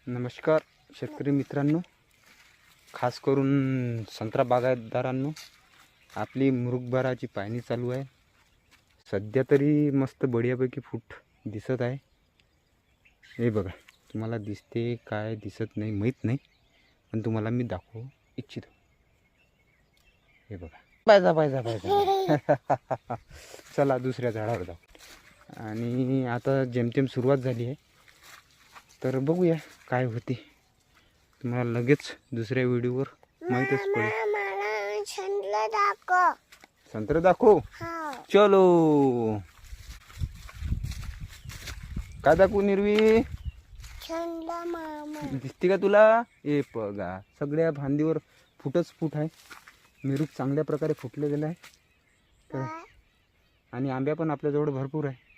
नमस्कार शेतकरी मित्रांनो, खास करून संत्रा बागायतदारांनो, आपली मृगभराची पाहणी चालू आहे. सध्या तरी मस्त बढियापैकी फूट दिसत आहे. हे बघा, तुम्हाला दिसते काय दिसत नाही माहीत नाही, पण तुम्हाला मी दाखवू इच्छितो. हे बघा, पाहिजा चला दुसऱ्या झाडावर जाऊ. आणि आता जेमतेम सुरुवात झाली आहे, तर बघूया काय होते. तुम्हाला लगेच दुसऱ्या व्हिडिओवर माहीतच पडेल. संत्र दाखव. चलो, काय दाखवू निर्वी? दिसते का तुला? ए बघा, सगळ्या फांदीवर फुटच फूट आहे. मिरूक चांगल्या प्रकारे फुटले गेला आहे. आणि आंब्या पण आपल्याजवळ भरपूर आहे.